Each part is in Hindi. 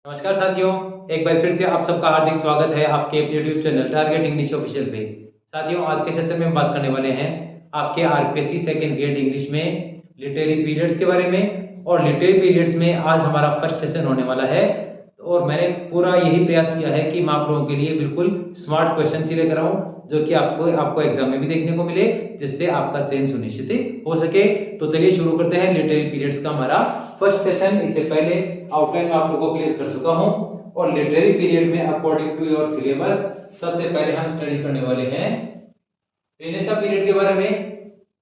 नमस्कार साथियों, एक बार फिर से आप सबका हार्दिक स्वागत है आपके YouTube channel target English official पे। साथियों, आज के सेशन में हम बात करने वाले हैं आपके आरपीएससी सेकंड ग्रेड इंग्लिश में लिटरेरी पीरियड्स के बारे में। और लिटरेरी पीरियड्स में आज हमारा फर्स्ट सेशन होने वाला है और मैंने पूरा यही प्रयास किया है कि मैं आप लोगों के लिए बिल्कुल स्मार्ट क्वेश्चन ही लेकर आऊँ जो कि आपको एग्जाम में भी देखने को मिले, जिससे आपका चयन सुनिश्चित हो सके। तो चलिए शुरू करते हैं लिटरेरी पीरियड्स का हमारा फर्स्ट सेशन। इससे पहले आउटलाइन में आप लोगों को क्लियर कर चुका हूं और लिटरेरी पीरियड में अकॉर्डिंग टू योर सिलेबस सबसे पहले हम स्टडी करने वाले हैं रेनेसा पीरियड के बारे में।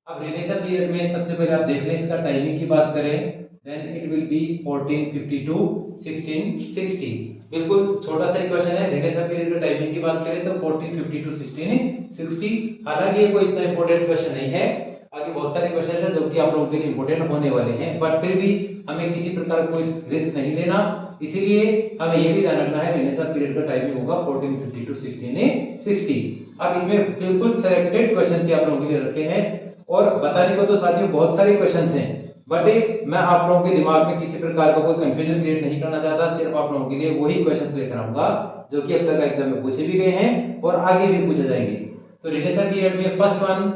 अब रेनेसा पीरियड में सबसे पहले आप देख लें, इसका टाइमिंग की बात करें then it will be 1450 to 1660। बिल्कुल छोटा सा क्वेश्चन है। रेनेसा पीरियड का टाइमिंग की बात करें तो 1450 टू 1660। हालांकि ये कोई इतना इंपॉर्टेंट क्वेश्चन नहीं है, आगे बहुत सारे क्वेश्चन है जो कि आप लोगों के लिए इंपॉर्टेंट होने वाले हैं, बट फिर भी हमें किसी प्रकार कोई रिस्क नहीं लेना, इसीलिए हमें ये भी ध्यान रखना है रेनेसा पीरियड का टाइमिंग होगा 1450 टू 1660। अब इसमें बिल्कुल सिलेक्टेड क्वेश्चन से आप लोगों के लिए रखे हैं और बताने को तो साथियों बहुत सारे क्वेश्चंस हैं, बट मैं आप लोगों के दिमाग में किसी प्रकार का कोई कंफ्यूजन क्रिएट नहीं करना चाहता। सिर्फ आप लोगों के लिए वही क्वेश्चंस लेकर आऊंगा जो कि अब तक एग्जाम में पूछे भी गए हैं और आगे भी पूछे जाएंगे। तो रेनेसा पीरियड में फर्स्ट वन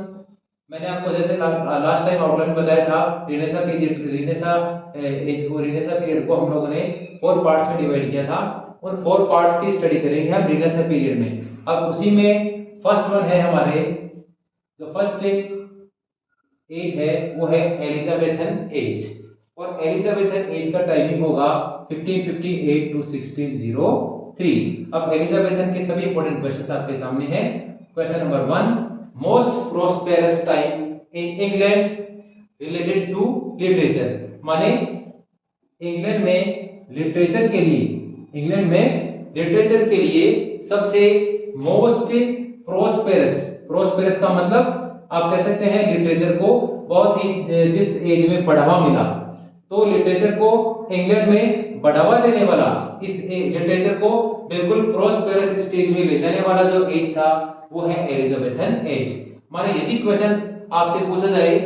मैंने आपको जैसे लास्ट टाइम आउटलाइन बताया था, रेनेसा पीरियड को हम लोगों ने 4 पार्ट्स में डिवाइड किया था और 4 पार्ट्स की स्टडी करेंगे हम रेनेसा पीरियड में। अब उसी में फर्स्ट वन है हमारे जो फर्स्ट एज है वो है एलिजाबेथन एज, और एलिजाबेथन एज का टाइमिंग होगा 1558 टू 1603। अब एलिजाबेथन के सभी इंपॉर्टेंट क्वेश्चंस आपके सामने हैं। Question number 1, most prosperous time in England related to literature. माने इंग्लैंड में लिटरेचर के लिए सबसे मोस्ट प्रोस्पेरस का मतलब आप कह सकते हैं लिटरेचर को बहुत ही जिस एज में बढ़ावा मिला, तो लिटरेचर को इंग्लैंड में बढ़ावा देने वाला, इस लिटरेचर को बिल्कुल प्रोस्पेरस स्टेज में ले जाने वाला जो एज था वो है एलिजाबेथन एज। माने यदि क्वेश्चन आपसे पूछा जाए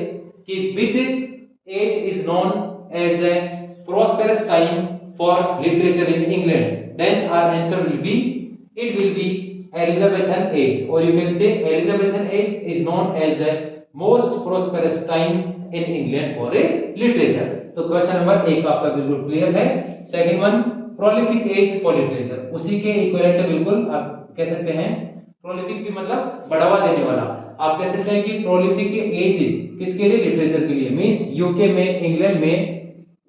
कि which age is known as the prosperous time for literature in England, then our answer will be Elizabethan age, or you can say Elizabethan age is known as the most prosperous time in England for a literature। तो क्वेश्चन नंबर 1 आपका बिल्कुल क्लियर है। Second one, prolific age for literature, उसी के इक्विवेलेंट बिल्कुल आप कह सकते हैं। प्रोलिफिक भी मतलब बढ़ावा देने वाला, आप कह सकते हैं कि प्रोलिफिक एज किसके लिए, लिटरेचर के लिए। मींस यूके में, इंग्लैंड में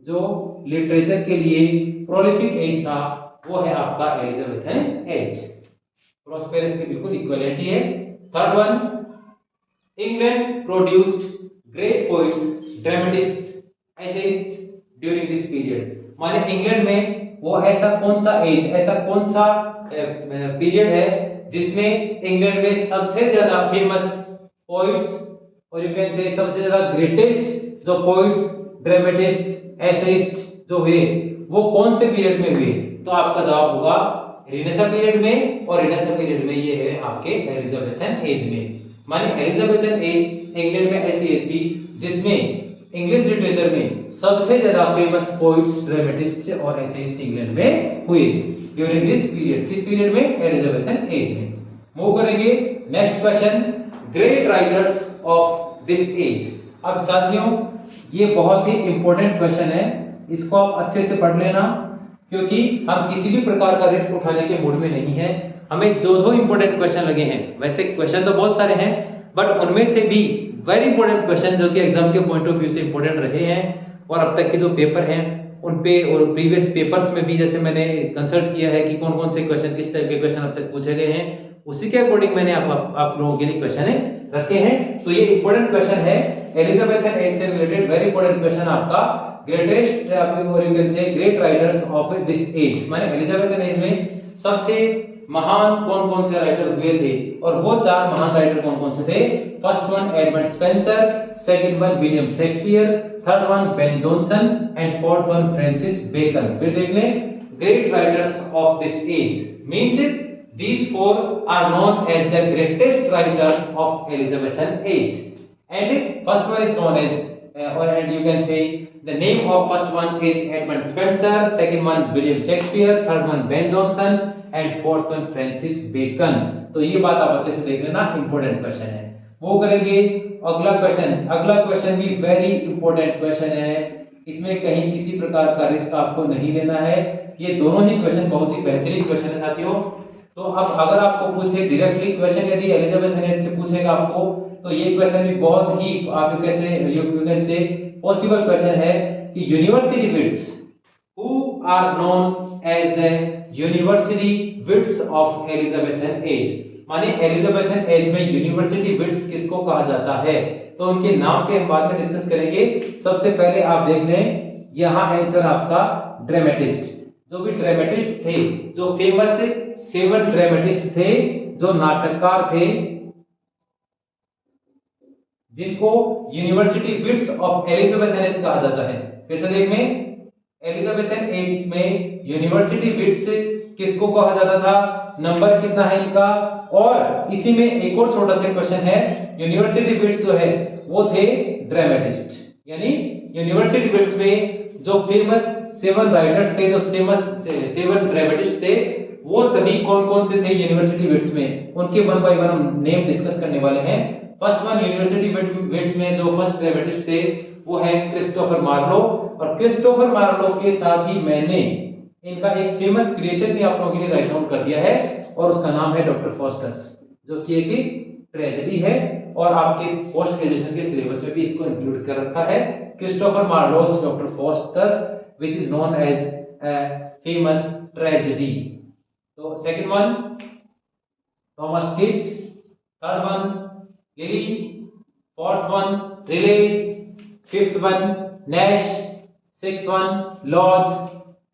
जो लिटरेचर के लिए प्रोलिफिक एज था वो है आपका एलिजाबेथन एज। प्रोस्पेरस के बिल्कुल इक्विवेलेंट ही है। Third one, England produced great poets, dramatists, essayists during this period. माने इंग्लैंड में वो ऐसा कौन सा पीरियड है जिसमें इंग्लैंड में सबसे ज्यादा फेमस पोइट्स और यू कैन से सबसे ज्यादा ग्रेटेस्ट जो पोइट्स, ड्रामेटिस्ट्स, एसेइस्ट्स जो हुए वो कौन से पीरियड में हुए। तो आपका जवाब होगा रेनेसा पीरियड में, और रेनेसा पीरियड में ये है आपके एलिजाबेथन एज में। माने एलिजाबेथन एज इंग्लैंड में ऐसी एज थी जिसमें इंग्लिश लिटरेचर में सबसे ज्यादा फेमस पोइट्स, ड्रामेटिस्ट्स और एसेइस्ट इंग्लैंड में हुए ड्यूरिंग दिस पीरियड। किस पीरियड में, एलिजाबेथन एज में। मूव करेंगे next question, great writers of this age. अब साथियों ये बहुत ही इंपॉर्टेंट क्वेश्चन है, इसको आप अच्छे से पढ़ लेना क्योंकि हम किसी भी प्रकार का रिस्क उठाने के मूड में नहीं है। हमें जो इंपॉर्टेंट क्वेश्चन लगे हैं, वैसे क्वेश्चन तो बहुत सारे हैं बट उनमें से भी वेरी इंपॉर्टेंट क्वेश्चन जो कि एग्जाम के पॉइंट ऑफ व्यू से इंपॉर्टेंट रहे हैं और अब तक के जो पेपर हैं उन पे और प्रीवियस पेपर्स में भी जैसे मैंने कंसल्ट किया है कि कौन कौन से क्वेश्चन, किस टाइप के क्वेश्चन अब तक पूछे गए हैं, उसी के अकॉर्डिंग मैंने आप लोगों के लिए क्वेश्चन रखे हैं। तो ये इंपॉर्टेंट क्वेश्चन है एलिजाबेथन एज से रिलेटेड, वेरी इंपॉर्टेंट क्वेश्चन आपका। ग्रेटेस्ट और you can say great writers of this age, माने एलिजाबेथन एज में सबसे महान कौन कौन से राइटर हुए थे, और वो 4 महान राइटर कौन कौन से थे। First one Edmund Spenser, second one William Shakespeare, third one Ben Jonson and fourth one Francis Bacon. फिर देख लें, great writers of this age means these 4 are known as the greatest writer of Elizabethan age, and first one is known as or and you can say the name of first one is Edmund Spencer, second one William Shakespeare, third one Ben Jonson and fourth one Francis Bacon। तो ये बात आप अच्छे से देख लेना, इंपॉर्टेंट क्वेश्चन है। वो करेंगे अगला क्वेश्चन भी वेरी इंपॉर्टेंट क्वेश्चन है। इसमें कहीं किसी प्रकार का रिस्क आपको नहीं लेना है। ये दोनों ही क्वेश्चन बहुत ही बेहतरीन क्वेश्चन है साथियों। तो अब अगर आपको पूछे डायरेक्टली क्वेश्चन, यदि एलिजाबेथ हेनेज से पूछेगा आपको, तो ये क्वेश्चन भी बहुत ही आप कैसे you can say possible question है कि university wits who are known as the university wits of Elizabethan age, माने एलिजाबेथन एज में यूनिवर्सिटी विट्स किसको कहा जाता है। तो उनके नाम पे हम बाद में डिस्कस करेंगे। सबसे पहले आप देख लें, यहां आंसर आपका ड्रामेटिस्ट, जो भी ड्रामेटिस्ट थे, जो फेमस 7 ड्रामेटिस्ट थे, जो नाटककार थे, जिनको university wits of Elizabethan age कहा जाता है। फिर से देख लें, एलिजाबेथन एज में यूनिवर्सिटी विट्स किसको कहा जाता था, नंबर कितना है इनका। और इसी में एक और छोटा सा क्वेश्चन है, यूनिवर्सिटी विट्स जो है वो थे ड्रामेटिस्ट, यानी यूनिवर्सिटी विट्स में जो फेमस 7 राइटर्स थे, जो फेमस 7 ड्रामेटिस्ट थे, वो सभी कौन कौन से थे यूनिवर्सिटी विट्स में, उनके वन बाय वन हम नेम डिस्कस करने वाले हैं। फर्स्ट वन यूनिवर्सिटी विट्स में जो फर्स्ट ड्रामेटिस्ट थे वो है क्रिस्टोफर मार्लो। और क्रिस्टोफर मार्लो के साथ ही मैंने इनका एक फेमस क्रिएशन भी आप लोगों के लिए राइट डाउन कर दिया है, और उसका नाम है डॉक्टर फॉस्टस, जो कि एक ट्रेजेडी है और आपके पोस्ट ग्रेजुएशन के सिलेबस में भी इसको इंक्लूड कर रखा है। Christopher Marlowe's doctor Faustus which is known as famous tragedy. तो second one Thomas Kyd, third one Lyly, fourth one Riley, fifth one Nashe, sixth one Lodge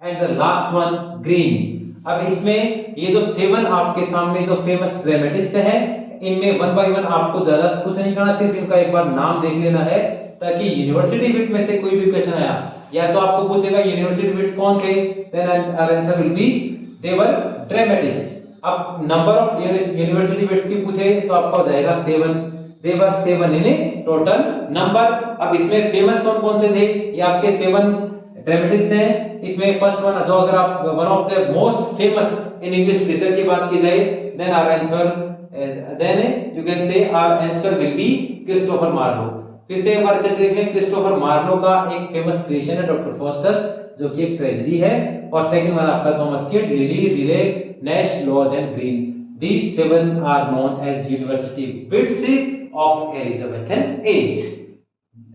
and the last one Greene. अब इसमें ये जो 7 आपके सामने जो फेमस ड्रामेटिस्ट हैं, इनमें वन बाय वन आपको ज्यादा कुछ नहीं करना, सिर्फ इनका एक बार नाम देख लेना है, ताकि यूनिवर्सिटी विट में से कोई भी क्वेश्चन आया, या तो आपको पूछेगा यूनिवर्सिटी विट कौन थे, then answer will be they were dramatist. अब नंबर ऑफ यूनिवर्सिटी विट्स की पूछे तो आपका हो जाएगा 7, दे वर 7 इन टोटल नंबर। अब इसमें फेमस कौन कौन से थे, ये आपके 7 ड्रामेटिस्ट हैं। इसमें फर्स्ट वन, जो अगर आप one of the most famous in English literature की बात की जाए, then our answer, then you can say our answer will be Christopher Marlowe. फिर से एक बार अच्छे से देख लें, क्रिस्टोफर मार्लो का एक फेमस क्रिएशन है डॉक्टर फॉस्टस, जो कि एक ट्रेजेडी है। और सेकंड वन आपका Thomas Kyd, Lyly, Riley, Nashe, Lodge and Greene. These 7 are known as university wits of Elizabethan age.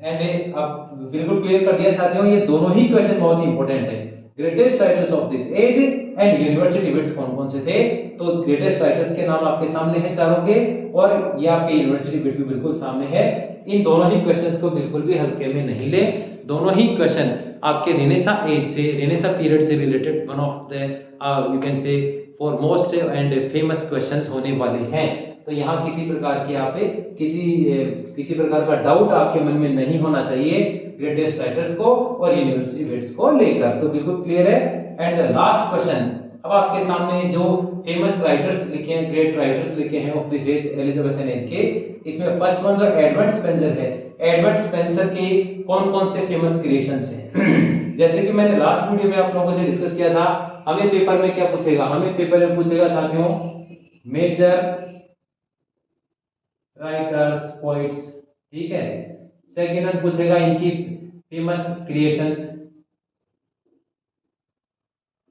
And अब बिल्कुल क्लियर कर दिया साथियों, ये दोनों ही क्वेश्चन बहुत ही इंपॉर्टेंट है। Greatest writers of this age and university wits कौन कौन से थे। तो ग्रेटेस्ट राइटर्स के नाम आपके सामने हैं चारों के, और ये आपके यूनिवर्सिटी विट भी बिल्कुल सामने है। इन दोनों ही क्वेश्चंस को बिल्कुल भी हल्के में नहीं ले, दोनों ही क्वेश्चन आपके रेनेसा एज से, रेनेसा पीरियड से related one of the you can से for most and famous questions होने वाले हैं। तो यहाँ किसी प्रकार की आप किसी प्रकार का डाउट आपके मन में नहीं होना चाहिए ग्रेटेस्ट राइटर्स को और यूनिवर्सिटी विट्स को लेकर, तो बिल्कुल क्लियर है। एंड द लास्ट क्वेश्चन, अब आपके सामने जो फेमस राइटर्स लिखे हैं, ग्रेट राइटर्स लिखे हैं of this age, Elizabethan age के, इसमें फर्स्ट वन जो एडवर्ड स्पेंसर है, एडवर्ड स्पेंसर के कौन कौन से फेमस क्रिएशंस हैं। जैसे कि मैंने लास्ट वीडियो में आप लोगों से डिस्कस किया था, हमें पेपर में क्या पूछेगा, हमें पेपर में पूछेगा साथियों मेजर राइटर्स पोइट्स, ठीक है। सेकेंड वन पूछेगा इनकी famous creations,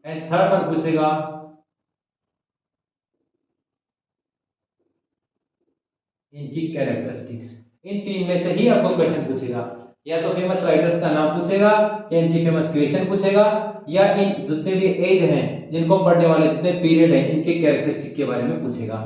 and third one पूछेगा इनकी कैरेक्टरिस्टिक्स। इन तीन में से ही आपको क्वेश्चन पूछेगा, या तो फेमस राइटर्स का नाम पूछेगा, या इनकी फेमस क्रिएशन पूछेगा, या इन जितने भी एज हैं जिनको पढ़ने वाले जितने पीरियड हैं इनके कैरेक्टरिस्टिक के बारे में पूछेगा।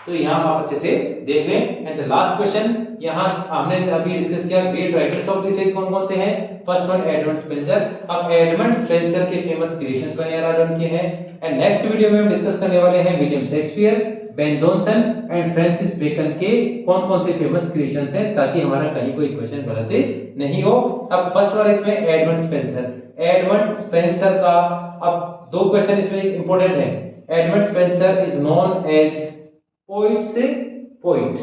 तो यहाँ आप अच्छे से देख लें। एंड द लास्ट क्वेश्चन, यहाँ हमने अभी डिस्कस किया great writers of this age कौन कौन से हैं। First one Edmund Spenser. अब एडमंड स्पेंसर के फेमस क्रिएशंस मैंने यहाँ रन किए हैं। एंड नेक्स्ट वीडियो में हम डिस्कस करने वाले हैं William Shakespeare, Ben Jonson and Francis Bacon के कौन कौन से फेमस क्रिएशंस हैं, ताकि हमारा कहीं कोई क्वेश्चन गलत नहीं हो। अब फर्स्ट वाला इसमें एडमंड स्पेंसर, एडमंड स्पेंसर का अब दो क्वेश्चन इसमें इंपॉर्टेंट है। Edmund Spenser is known as poet's poet,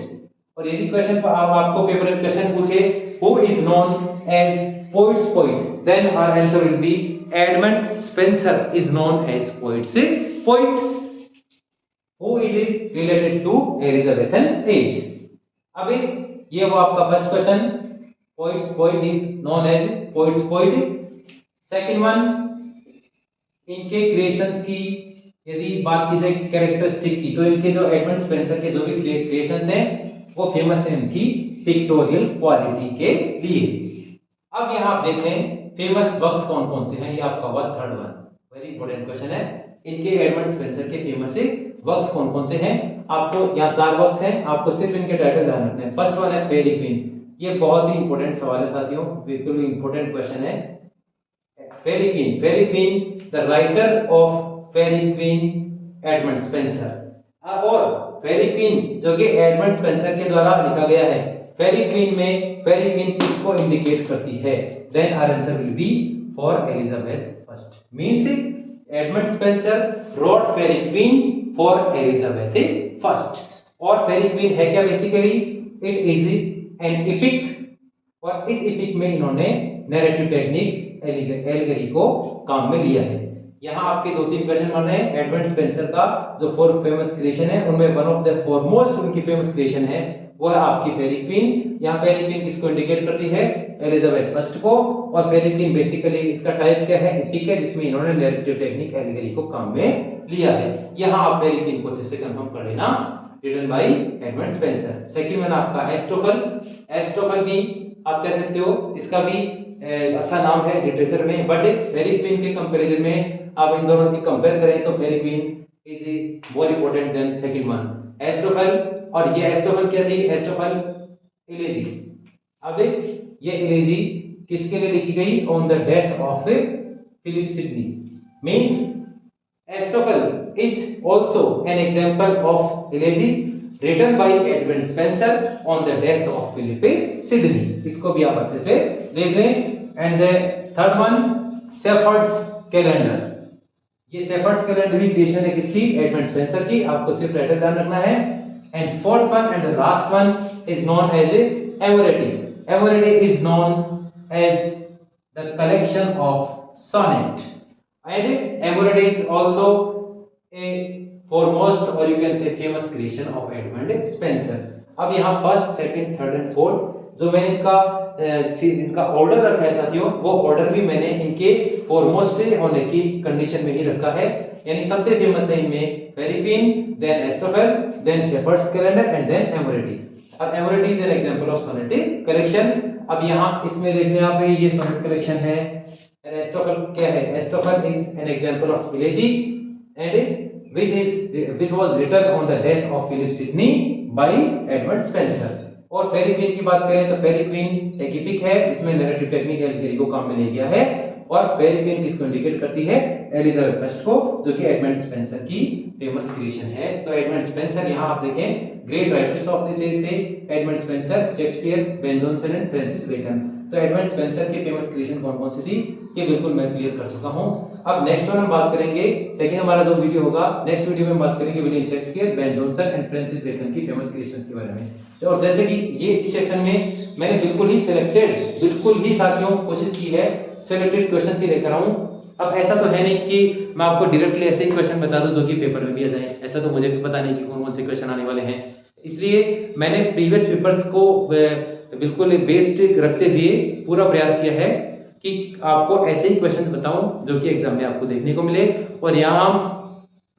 और यदि क्वेश्चन आपको पेपर में क्वेश्चन पूछे who is known as poet's poet, then our answer will be Edmund Spencer is known as poet's poet. Who is it related to Elizabethan age? अभी ये वो आपका first question, poet's poet is known as poet's poet. Second one, इनके क्रिएशंस की यदि बात की जाए कैरेक्टरिस्टिक की, तो इनके जो एडमंड स्पेंसर के जो भी क्रिएशंस हैं वो फेमस है इनकी पिक्टोरियल क्वालिटी के लिए। अब यहाँ आप देखें फेमस वर्क्स कौन कौन से हैं, ये आपका हुआ third one, very important question है। इनके एडमंड स्पेंसर के फेमस वर्क्स कौन कौन से हैं, आपको यहाँ चार वर्क्स हैं, आपको सिर्फ इनके टाइटल ध्यान रखने हैं। फर्स्ट वन है फेरी क्वीन, ये बहुत ही इंपॉर्टेंट सवाल है साथियों, बिल्कुल इंपॉर्टेंट क्वेश्चन है। Faerie Queene, Faerie Queene the writer of Faerie Queene Edmund Spenser, और फेरी क्वीन जो कि एडमंड स्पेंसर के द्वारा लिखा गया है। फेरी क्वीन में फेरी क्वीन किसको इंडिकेट करती है? Then our answer will be for Elizabeth first, means Edmund Spenser wrote Faerie Queene for Elizabeth first. और फेरी क्वीन है क्या basically? It is an epic, और इस एपिक में इन्होंने नैरेटिव टेक्निक एलिगरी को काम में लिया है। यहाँ आपके दो तीन क्वेश्चन बन रहे हैं। एडमंड स्पेंसर का जो फोर फेमस क्रिएशन है उनमें वन ऑफ द फॉरमोस्ट उनकी फेमस क्रिएशन है वो है आपकी फेरी क्वीन। यहाँ फेरी क्वीन किसको इंडिकेट करती है? एलिजाबेथ फर्स्ट को। और फेरी क्वीन बेसिकली इसका टाइप क्या है? एपिक है, जिसमें इन्होंने नैरेटिव टेक्निक एलिगरी को काम में लिया है। यहाँ आप फेरी क्वीन को अच्छे से कंफर्म कर लेना, written by Edmund Spenser. Second one आपका एस्टोफल, एस्टोफल भी आप कह सकते हो, इसका भी अच्छा नाम है लिटरेचर में, बट फेरी क्वीन के कंपैरिजन में आप इन दोनों की कंपेयर करें तो Faerie Queene is more important than second one Astrophel. और ये एस्टोफल क्या थी? एस्टोफल इलेजी। अब ये इलेजी किसके लिए लिखी गई? On the death of Philip Sidney, means Astrophel is also an example of elegy written by Edmund Spenser on the death of Philip Sidney. इसको भी आप अच्छे से देख लें। And third one Shepherd's Calendar, ये शेफर्ड्स कैलेंडर भी क्रिएशन है किसकी? एडमंड स्पेंसर की। आपको सिर्फ टाइटल ध्यान रखना है। And fourth one and the last one is known as Amoretti. Amoretti is known as the collection of sonnet, and Amoretti is also a foremost or you can say famous creation of Edmund Spencer। अब यहाँ first, second, third and fourth जो मैंने इनका ऑर्डर रखा है साथियों, वो ऑर्डर भी मैंने इनके फॉरमोस्ट होने की कंडीशन में ही रखा है। यानी सबसे फेमस है इनमें Faerie Queene, then Astrophel, then Shepherd's Calendar and then Amoretti. अब Amoretti is an example of sonnet collection. अब यहाँ इसमें देखने आप ये सोनेट कलेक्शन है। एंड एस्टोफल क्या है? Astrophel is an example of elegy and which was written on the death of Philip Sidney by Edmund Spencer। और फेरी क्वीन की बात करें तो फेरी क्वीन एक एपिक है जिसमें नैरेटिव टेक्निक एलिगरी को काम में ले गया है। और फेरी क्वीन किसको इंडिकेट करती है? एलिजाबेथ फर्स्ट को, जो कि एडमंड स्पेंसर की फेमस क्रिएशन है। तो एडमंड स्पेंसर यहाँ आप देखें great writers of this age थे Edmund Spenser, Shakespeare, Ben Jonson and Francis Bacon. तो एडमंड स्पेंसर की फेमस क्रिएशन कौन कौन सी थी ये बिल्कुल मैं क्लियर कर चुका हूँ। अब नेक्स्ट वन हम बात करेंगे, सेकंड हमारा जो वीडियो होगा, नेक्स्ट वीडियो में हम बात करेंगे William Shakespeare, Ben Jonson and Francis Bacon की फेमस क्रिएशंस के बारे में। और जैसे कि ये इस सेशन में मैंने बिल्कुल ही साथियों कोशिश की है सिलेक्टेड क्वेश्चन ही लेकर आऊं। अब ऐसा तो है नहीं कि मैं आपको डायरेक्टली ऐसे ही क्वेश्चन बता दूं जो कि पेपर में भी आ जाए, ऐसा तो मुझे भी पता नहीं कि कौन कौन से क्वेश्चन आने वाले हैं। इसलिए मैंने प्रीवियस पेपर्स को बिल्कुल बेस्ड रखते हुए पूरा प्रयास किया है कि आपको ऐसे ही क्वेश्चन बताऊं जो कि एग्जाम में आपको देखने को मिले। और यहाँ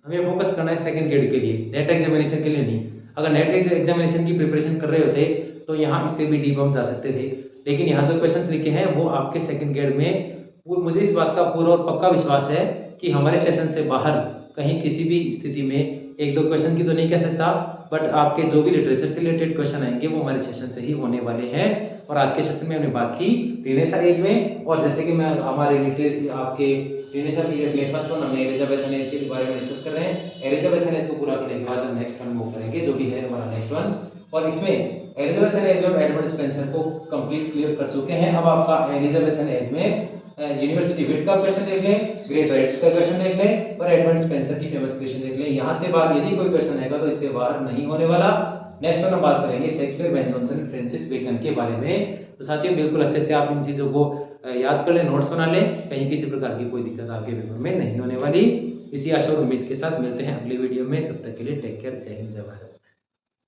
हमें फोकस करना है सेकंड ग्रेड के लिए, नेट एग्जामिनेशन के लिए नहीं। अगर नेट एग्जामिनेशन की प्रिपरेशन कर रहे होते तो यहाँ इससे भी डीप हम जा सकते थे, लेकिन यहाँ जो क्वेश्चंस लिखे हैं वो आपके सेकंड ग्रेड में, मुझे इस बात का पूरा और पक्का विश्वास है कि हमारे सेशन से बाहर कहीं किसी भी स्थिति में एक दो क्वेश्चन की तो नहीं कह सकता, बट आपके जो भी लिटरेचर से रिलेटेड क्वेश्चन आएंगे वो हमारे सेशन से ही होने वाले हैं। और आज के सेशन में हमने बात की रिनेसां एज में, और जैसे कि मैं हमारे रिलेटेड आपके रिनेसां पीरियड में फर्स्ट वन हमने एलिजाबेथन एज के बारे में डिस्कस कर रहे हैं। एलिजाबेथन एज को पूरा करने के बाद हम नेक्स्ट वन मूव करेंगे जो भी है हमारा नेक्स्ट वन। और इसमें एलिजाबेथन एज में एडमंड स्पेंसर को कंप्लीट क्लियर कर चुके हैं। अब आपका एलिजाबेथन एज में यूनिवर्सिटी विट का क्वेश्चन देख लें, ग्रेट राइटर का क्वेश्चन देख लें और एडमंड स्पेंसर की फेमस क्वेश्चन देख लें। यहाँ से बाहर यदि कोई क्वेश्चन आएगा तो इससे बाहर नहीं होने वाला। नेक्स्ट वन हम बात करेंगे Shakespeare, Ben Jonson, Francis Bacon के बारे में। तो साथियों बिल्कुल अच्छे से आप इन चीज़ों को याद कर लें, नोट्स बना लें, कहीं किसी प्रकार की कोई दिक्कत आपके पेपर में नहीं होने वाली। इसी आशा और उम्मीद के साथ मिलते हैं अगली वीडियो में, तब तक के लिए टेक केयर, जय हिंद, जय भारत।